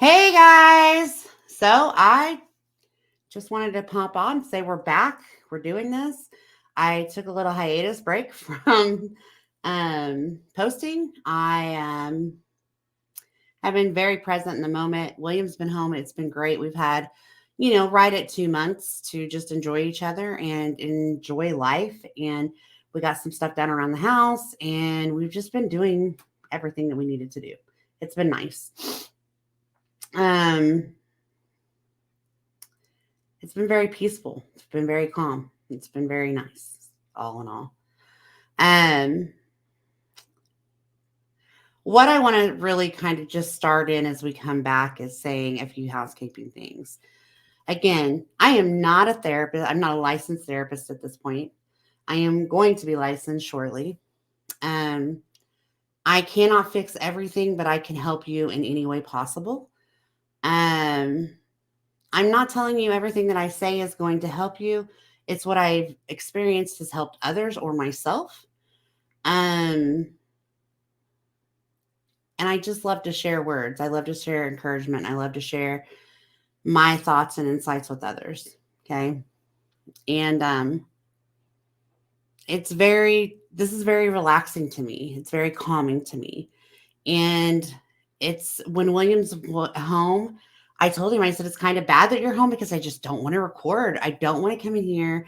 Hey guys! So I just wanted to pop on and say we're back. We're doing this. I took a little hiatus break from posting. I have been very present in the moment. William's been home. It's been great. We've had, right at 2 months to just enjoy each other and enjoy life. And we got some stuff done around the house, and we've just been doing everything that we needed to do. It's been nice. Um, It's been very peaceful. It's been very calm. It's been very nice, all in all. Um, what I want to really kind of just start in as we come back is saying a few housekeeping things. Again, I am not a therapist. I'm not a licensed therapist at this point. I am going to be licensed shortly. Um, I cannot fix everything, but I can help you in any way possible. Um, I'm not telling you everything that I say is going to help you. It's what I've experienced has helped others or myself. Um, and I just love to share words. I love to share encouragement. I love to share my thoughts and insights with others. Okay. And this is very relaxing to me. It's very calming to me. And it's when William's home, I told him, I said, it's kind of bad that you're home because I just don't want to record. I don't want to come in here.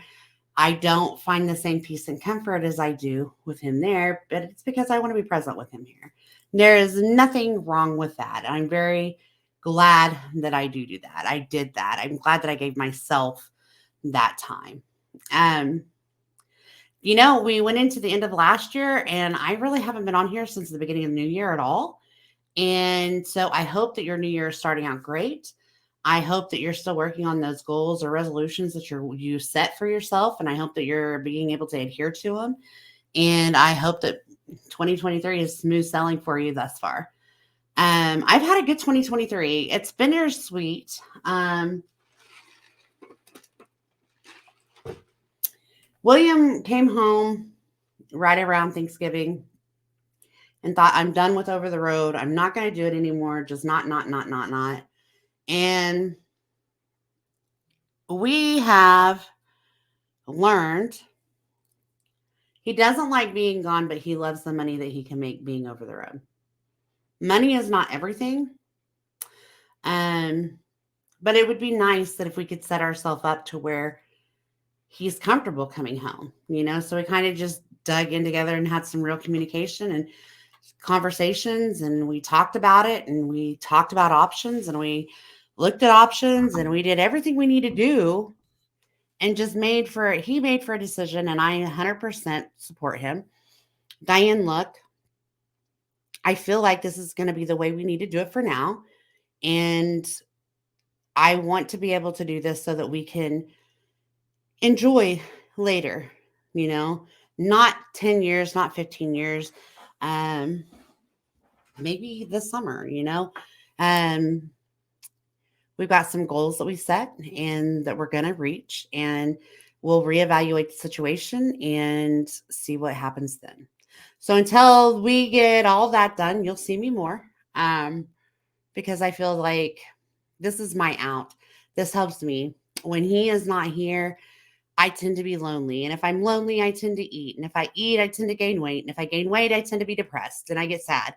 I don't find the same peace and comfort as I do with him there, but it's because I want to be present with him here. There is nothing wrong with that. I'm very glad that I do that. I did that. I'm glad that I gave myself that time. Um, we went into the end of last year and I really haven't been on here since the beginning of the new year at all. And so I hope that your new year is starting out great. I hope that you're still working on those goals or resolutions that you set for yourself, and I hope that you're being able to adhere to them. And I hope that 2023 is smooth sailing for you thus far. I've had a good 2023. It's been bittersweet. William came home right around Thanksgiving and thought, I'm done with over the road. I'm not going to do it anymore. Just not. And we have learned he doesn't like being gone, but he loves the money that he can make being over the road. Money is not everything. Um, but it would be nice that if we could set ourselves up to where he's comfortable coming home. So we kind of just dug in together and had some real communication and conversations, and we talked about it, and we talked about options, and we looked at options, and we did everything we need to do, and just he made for a decision, and I 100% support him. Diane, look, I feel like this is going to be the way we need to do it for now. And I want to be able to do this so that we can enjoy later, not 10 years, not 15 years, maybe this summer. Um, we've got some goals that we set and that we're going to reach, and we'll reevaluate the situation and see what happens then. So until we get all that done, you'll see me more, because I feel like this is my out. This helps me. When he is not here, I tend to be lonely. And if I'm lonely, I tend to eat. And if I eat, I tend to gain weight. And if I gain weight, I tend to be depressed and I get sad.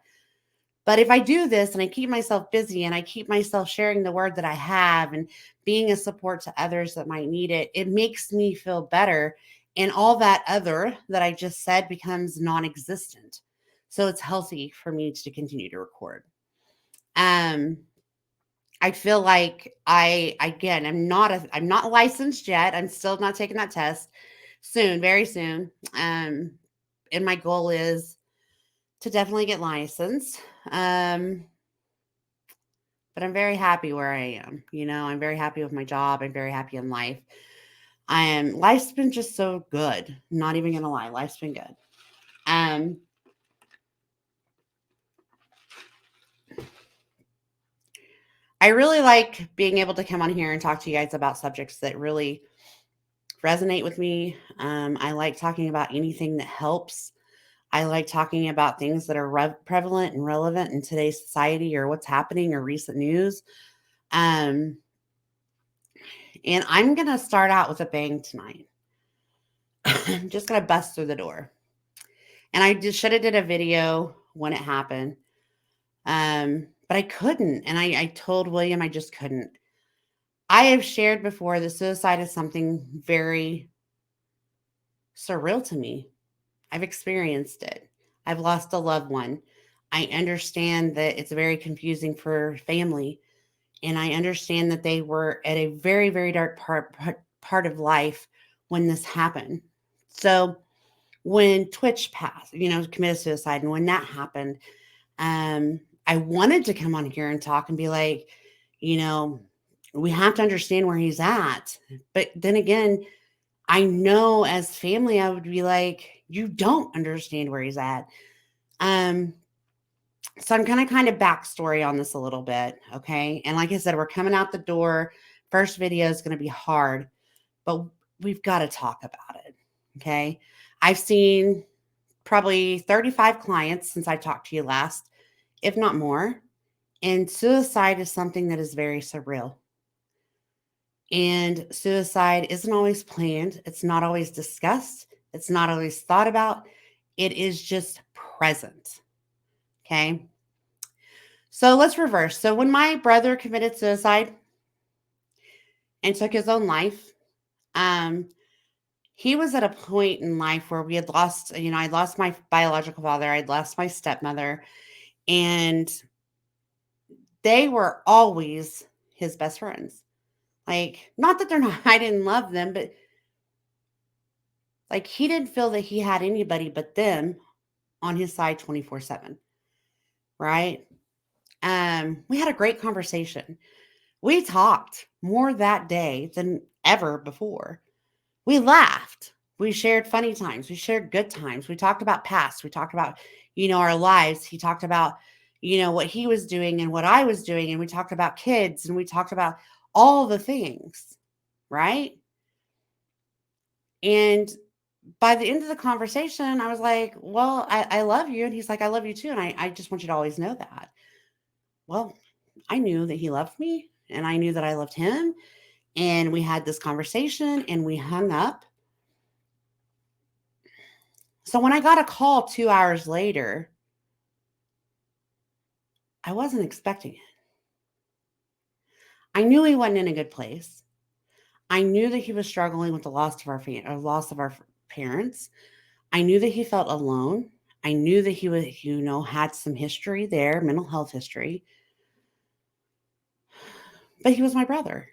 But if I do this and I keep myself busy and I keep myself sharing the word that I have and being a support to others that might need it, it makes me feel better. And all that other that I just said becomes non existent. So it's healthy for me to continue to record. Um, I feel like I'm not licensed yet. I'm still not taking that test soon, very soon. And my goal is to definitely get licensed. But I'm very happy where I am. I'm very happy with my job. I'm very happy in life. Life's been just so good. Not even gonna lie, life's been good. I really like being able to come on here and talk to you guys about subjects that really resonate with me. I like talking about anything that helps. I like talking about things that are prevalent and relevant in today's society or what's happening or recent news. Um, and I'm going to start out with a bang tonight. I'm just going to bust through the door. And I just should have did a video when it happened. But I couldn't. And I told William I just couldn't. I have shared before that suicide is something very surreal to me. I've experienced it. I've lost a loved one. I understand that it's very confusing for family. And I understand that they were at a very, very dark part of life when this happened. So when Twitch passed, committed suicide, and when that happened, I wanted to come on here and talk and be like, you know, we have to understand where he's at. But then again, I know as family, I would be like, you don't understand where he's at. So I'm going to kind of backstory on this a little bit. Okay. And like I said, we're coming out the door. First video is going to be hard, but we've got to talk about it. Okay. I've seen probably 35 clients since I talked to you last, if not more. And suicide is something that is very surreal. And suicide isn't always planned. It's not always discussed. It's not always thought about. It is just present. Okay. So let's reverse. So when my brother committed suicide and took his own life, he was at a point in life where we had lost, I lost my biological father. I'd lost my stepmother, and they were always his best friends. Like, not that they're not, I didn't love them, but like he didn't feel that he had anybody but them on his side 24/7. Right. We had a great conversation. We talked more that day than ever before. We laughed. We shared funny times. We shared good times. We talked about past. We talked about, our lives. He talked about, what he was doing and what I was doing. And we talked about kids and we talked about all the things. Right. And by the end of the conversation, I was like, well, I love you. And he's like, I love you too. And I just want you to always know that. Well, I knew that he loved me and I knew that I loved him. And we had this conversation and we hung up. So when I got a call 2 hours later, I wasn't expecting it. I knew he wasn't in a good place. I knew that he was struggling with the loss of our parents. I knew that he felt alone. I knew that he was, had some history there, mental health history. But he was my brother.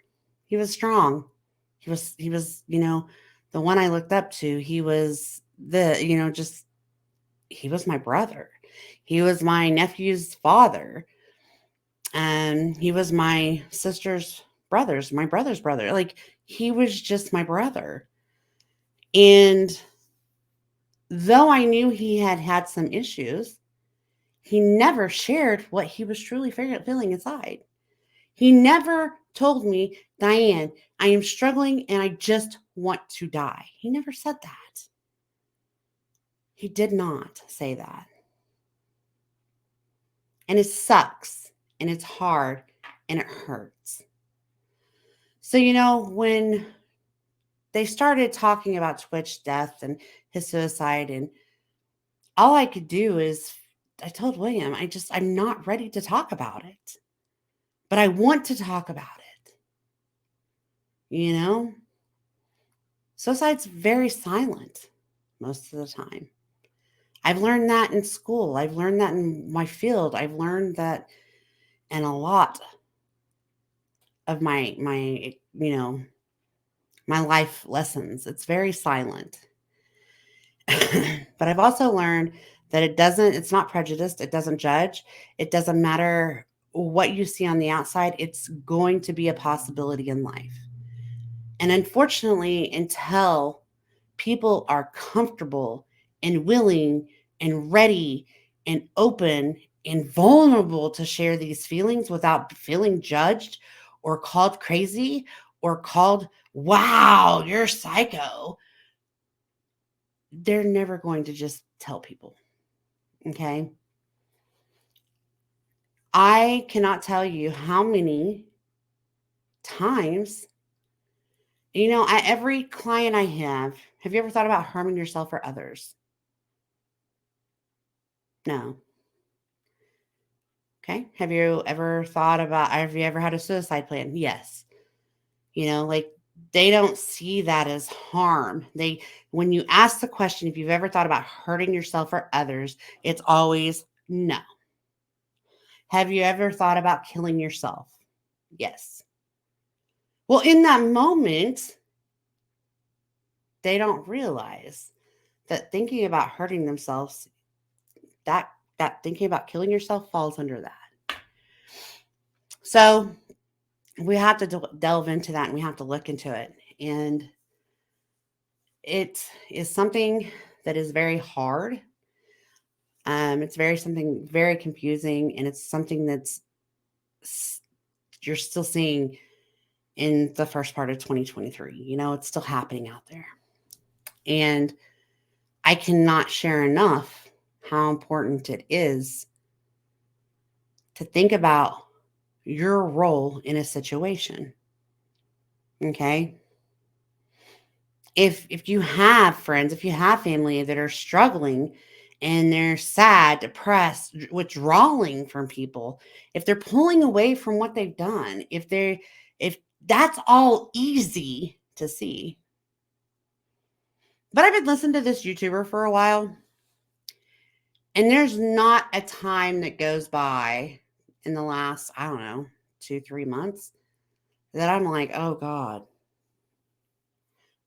He was strong. He was, the one I looked up to. He was he was my brother. He was my nephew's father. And he was my my brother's brother. Like, he was just my brother. And though I knew he had had some issues, he never shared what he was truly feeling inside. He never told me, Diane, I am struggling and I just want to die. He never said that. He did not say that. And it sucks and it's hard and it hurts. So, when they started talking about Twitch death and his suicide, and all I could do is, I told William, I'm not ready to talk about it, but I want to talk about it. Suicide's very silent most of the time. I've learned that in school. I've learned that in my field. I've learned that in a lot of my life lessons. It's very silent. But I've also learned that it's not prejudiced. It doesn't judge. It doesn't matter what you see on the outside. It's going to be a possibility in life. And unfortunately, until people are comfortable and willing and ready and open and vulnerable to share these feelings without feeling judged or called crazy or called, wow, you're psycho, they're never going to just tell people. Okay. I cannot tell you how many times, every client I have you ever thought about harming yourself or others? No. Okay. Have you ever had a suicide plan? Yes. Like they don't see that as harm. When you ask the question, if you've ever thought about hurting yourself or others, it's always no. Have you ever thought about killing yourself? Yes. Well, in that moment, they don't realize that thinking about hurting themselves, that that thinking about killing yourself falls under that. So we have to delve into that and we have to look into it. And it is something that is very hard. It's very something very confusing, and it's something s- you're still seeing in the first part of 2023. It's still happening out there. And I cannot share enough how important it is to think about your role in a situation. Okay? If you have friends, if you have family that are struggling and they're sad, depressed, withdrawing from people, if they're pulling away from what they've done, if that's all easy to see. But I've been listening to this YouTuber for a while, and there's not a time that goes by in the last, I don't know, 2, 3 months that I'm like, oh God,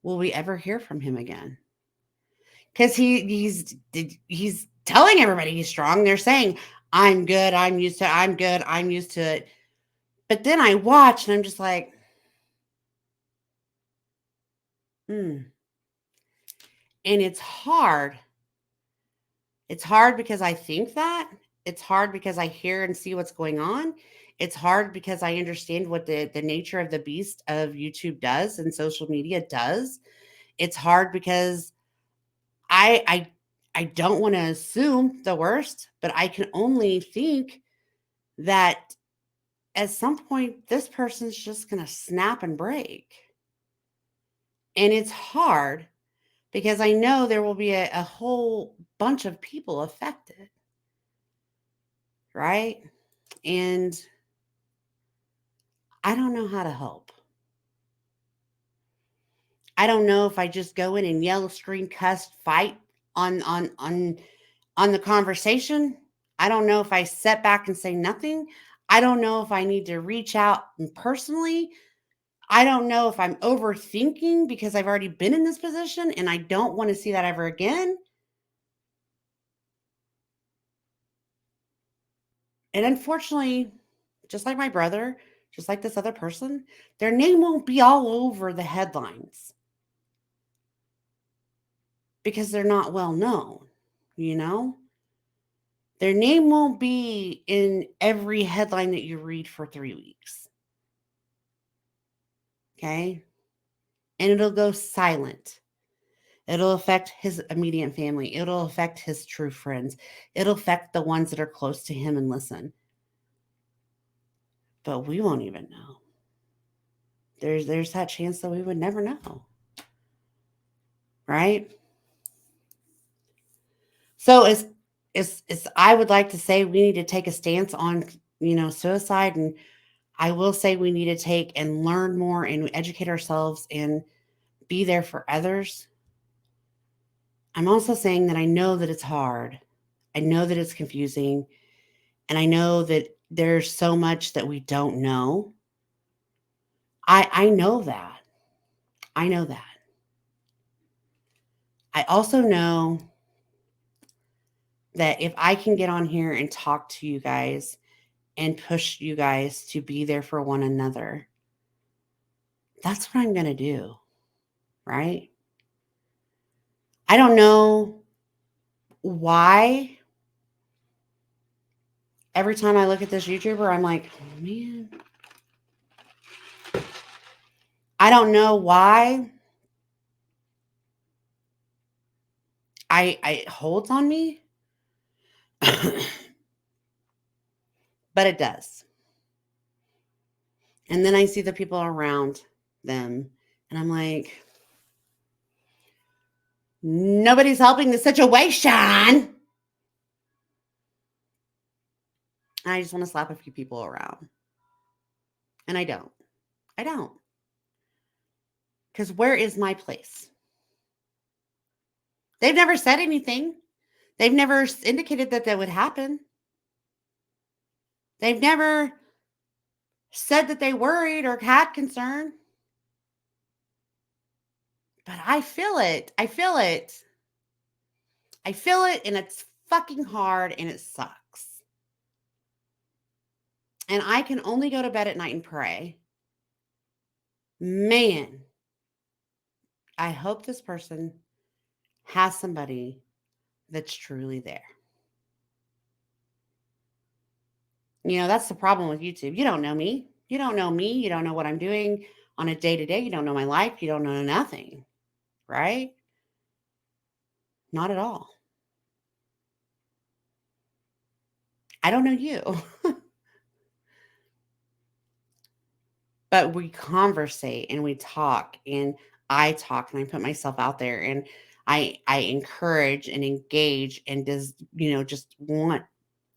will we ever hear from him again? Because he's telling everybody he's strong. They're saying, I'm good, I'm used to it, I'm good, I'm used to it. But then I watch and I'm just like, hmm. And it's hard. It's hard because I think that. It's hard because I hear and see what's going on. It's hard because I understand what the nature of the beast of YouTube does and social media does. It's hard because I I I don't want to assume the worst, but I can only think that at some point this person's just going to snap and break. And it's hard because I know there will be a whole bunch of people affected, right? And I don't know how to help. I don't know if I just go in and yell, scream, cuss, fight on on on on the conversation. I don't know if I sit back and say nothing. I don't know if I need to reach out and personally. I don't know if I'm overthinking because I've already been in this position and I don't want to see that ever again. And unfortunately, just like my brother, just like this other person, their name won't be all over the headlines because they're not well known, you know? Their name won't be in every headline that you read for 3 weeks, okay? And it'll go silent. It'll affect his immediate family. It'll affect his true friends. It'll affect the ones that are close to him and listen. But we won't even know. There's that chance that we would never know, right? So as I would like to say we need to take a stance on, suicide, and I will say we need to take and learn more and educate ourselves and be there for others. I'm also saying that I know that it's hard. I know that it's confusing, and I know that there's so much that we don't know. I know that. I know that. I also know that if I can get on here and talk to you guys and push you guys to be there for one another, that's what I'm going to do, right? I don't know why every time I look at this YouTuber, I'm like, oh, man, I don't know why I it holds on me, But it does. And then I see the people around them, and I'm like, nobody's helping the situation. And I just want to slap a few people around. And I don't. I don't. Because where is my place? They've never said anything. They've never indicated that that would happen. They've never said that they worried or had concern. But I feel it. I feel it. I feel it, and it's fucking hard, and it sucks. And I can only go to bed at night and pray. Man, I hope this person has somebody that's truly there. That's the problem with YouTube. You don't know me. You don't know me. You don't know what I'm doing on a day to day. You don't know my life. You don't know nothing, right? Not at all. I don't know you. But we conversate and we talk, and I talk, and I put myself out there, and I encourage and engage, and just want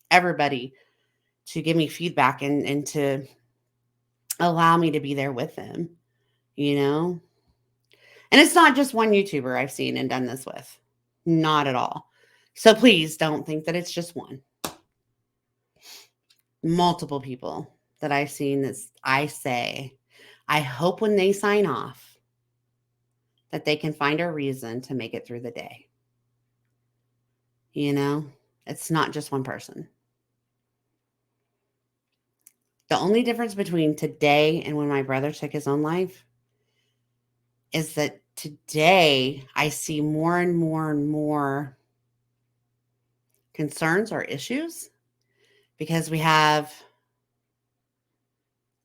everybody to give me feedback, and to allow me to be there with them, you know? And it's not just one YouTuber I've seen and done this with. Not at all. So please don't think that it's just one. Multiple people that I've seen this, I say, I hope when they sign off that they can find a reason to make it through the day. It's not just one person. The only difference between today and when my brother took his own life is that today I see more and more and more concerns or issues because we have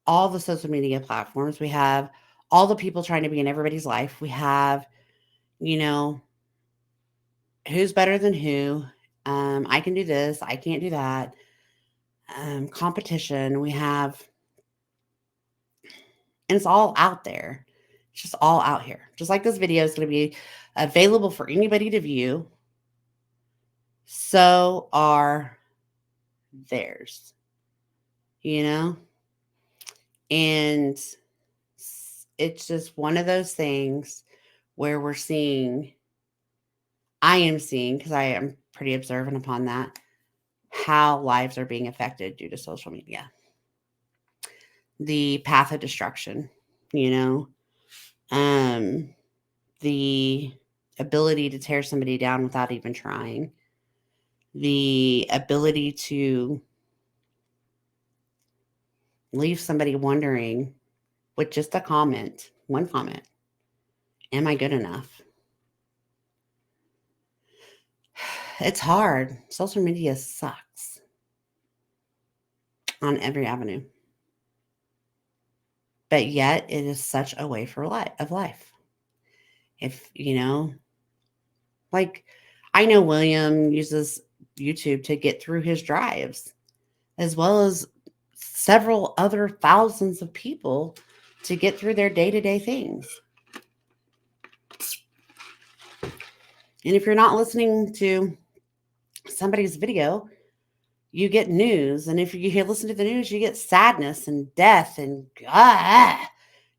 all the social media platforms. We have all the people trying to be in everybody's life. We have, who's better than who. I can do this. I can't do that. Competition. We have, and it's all out there. It's just all out here. Just like this video is going to be available for anybody to view. So are theirs, and it's just one of those things where I am seeing, because I am pretty observant upon that, how lives are being affected due to social media. The path of destruction, the ability to tear somebody down without even trying, the ability to leave somebody wondering with just one comment, am I good enough? It's hard. Social media sucks on every avenue. But yet it is such a way for life. If, like, I know William uses YouTube to get through his drives, as well as several other thousands of people to get through their day-to-day things. And if you're not listening to somebody's video, you get news. And if you listen to the news, you get sadness and death and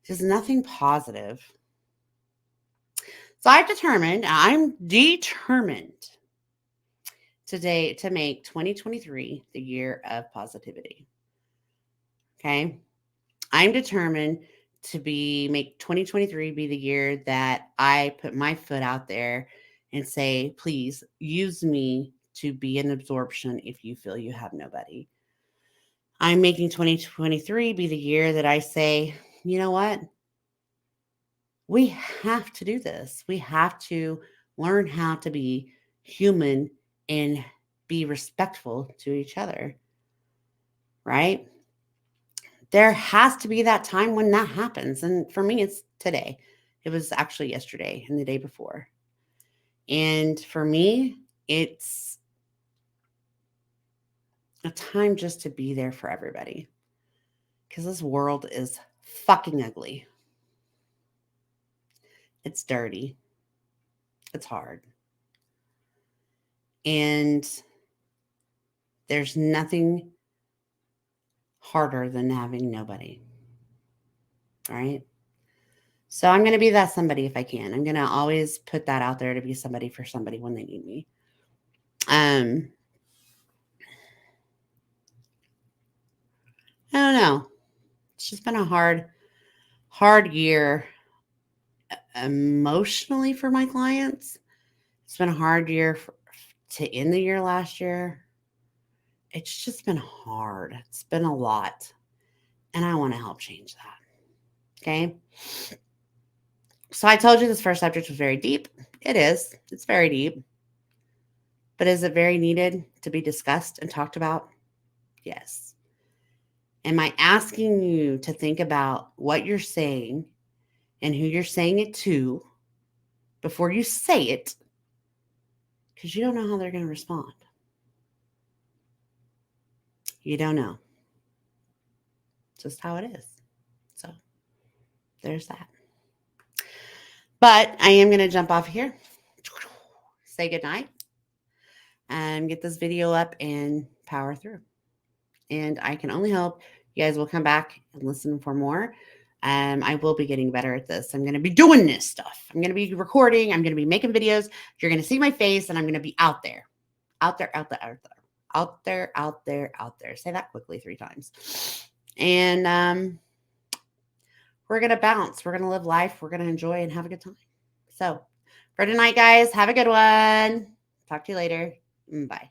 just nothing positive. So I'm determined today to make 2023 the year of positivity. Okay. I'm determined to make 2023 be the year that I put my foot out there and say, please use me to be an absorption if you feel you have nobody. I'm making 2023 be the year that I say, you know what? We have to do this. We have to learn how to be human and be respectful to each other, right? There has to be that time when that happens. And for me, it's today. It was actually yesterday and the day before. And for me, it's a time just to be there for everybody. Because this world is fucking ugly. It's dirty. It's hard. And there's nothing harder than having nobody. All right. So I'm going to be that somebody if I can. I'm going to always put that out there to be somebody for somebody when they need me. I don't know. It's just been a hard year emotionally for my clients. It's been a hard year to end the year last year. It's just been hard. It's been a lot. And I want to help change that. Okay. So I told you this first subject was very deep. It is. It's very deep. But is it very needed to be discussed and talked about? Yes. Am I asking you to think about what you're saying and who you're saying it to before you say it? Because you don't know how they're going to respond. You don't know. Just how it is. So there's that. But I am going to jump off here, say goodnight, and get this video up and power through. And I can only hope you guys will come back and listen for more. I will be getting better at this. I'm going to be doing this stuff. I'm going to be recording. I'm going to be making videos. You're going to see my face, and I'm going to be out there, out there, out there, out there, out there, out there, out there. Say that quickly 3 times. And we're going to bounce. We're going to live life. We're going to enjoy and have a good time. So for tonight, guys, have a good one. Talk to you later. Bye.